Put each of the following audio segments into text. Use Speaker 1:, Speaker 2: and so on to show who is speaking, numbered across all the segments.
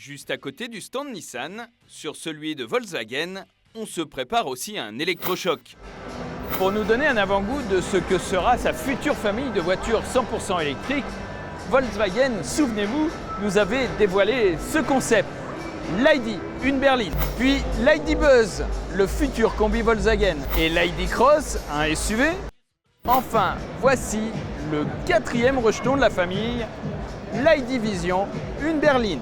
Speaker 1: Juste à côté du stand Nissan, sur celui de Volkswagen, on se prépare aussi à un électrochoc.
Speaker 2: Pour nous donner un avant-goût de ce que sera sa future famille de voitures 100% électriques, Volkswagen, souvenez-vous, nous avait dévoilé ce concept. L'ID, une berline, puis l'ID Buzz, le futur combi Volkswagen, et l'ID Cross, un SUV. Enfin, voici le 4e rejeton de la famille, l'ID Vision, une berline.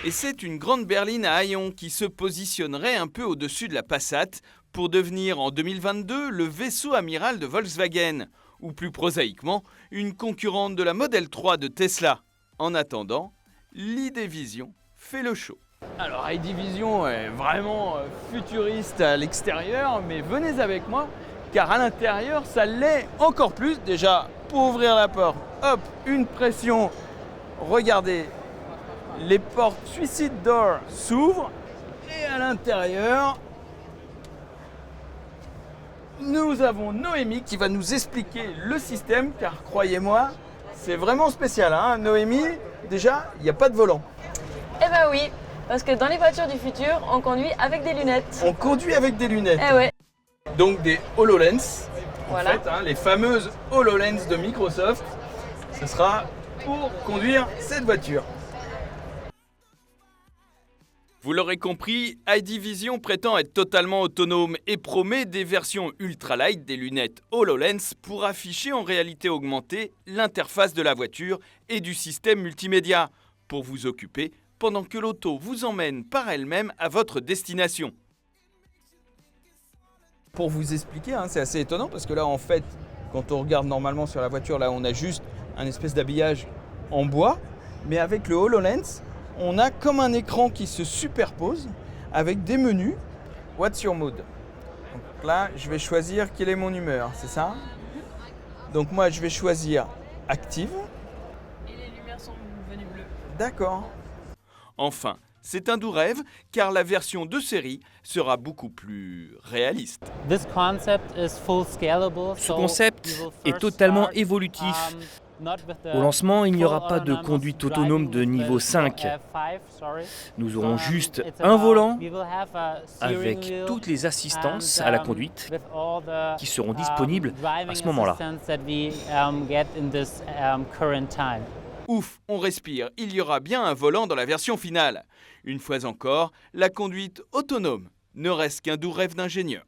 Speaker 1: Et c'est une grande berline à haillons qui se positionnerait un peu au-dessus de la Passat pour devenir en 2022 le vaisseau amiral de Volkswagen, ou plus prosaïquement, une concurrente de la Model 3 de Tesla. En attendant, l'ID Vision fait le show.
Speaker 2: Alors ID Vision est vraiment futuriste à l'extérieur, mais venez avec moi, car à l'intérieur, ça l'est encore plus. Déjà, pour ouvrir la porte, hop, une pression, regardez, les portes Suicide Door s'ouvrent, et à l'intérieur, nous avons Noémie qui va nous expliquer le système, car croyez-moi, c'est vraiment spécial. Hein Noémie, déjà, il n'y a pas de volant.
Speaker 3: Eh ben oui, parce que dans les voitures du futur, on conduit avec des lunettes.
Speaker 2: On conduit avec des lunettes.
Speaker 3: Eh ouais.
Speaker 2: Donc des HoloLens.
Speaker 3: Voilà.
Speaker 2: En fait, les fameuses HoloLens de Microsoft. Ce sera pour conduire cette voiture.
Speaker 1: Vous l'aurez compris, ID Vision prétend être totalement autonome et promet des versions ultralight des lunettes HoloLens pour afficher en réalité augmentée l'interface de la voiture et du système multimédia pour vous occuper pendant que l'auto vous emmène par elle-même à votre destination.
Speaker 2: Pour vous expliquer, c'est assez étonnant parce que là, en fait, quand on regarde normalement sur la voiture, là, on a juste un espèce d'habillage en bois, mais avec le HoloLens, on a comme un écran qui se superpose avec des menus. What's your mood? Donc là, je vais choisir quelle est mon humeur, c'est ça? Donc moi, je vais choisir active.
Speaker 3: Et les lumières sont devenues bleues.
Speaker 2: D'accord.
Speaker 1: Enfin, c'est un doux rêve car la version de série sera beaucoup plus réaliste.
Speaker 4: Ce concept est totalement évolutif. Au lancement, il n'y aura pas de conduite autonome de niveau 5. Nous aurons juste un volant avec toutes les assistances à la conduite qui seront disponibles à ce moment-là.
Speaker 1: Ouf, on respire, il y aura bien un volant dans la version finale. Une fois encore, la conduite autonome ne reste qu'un doux rêve d'ingénieur.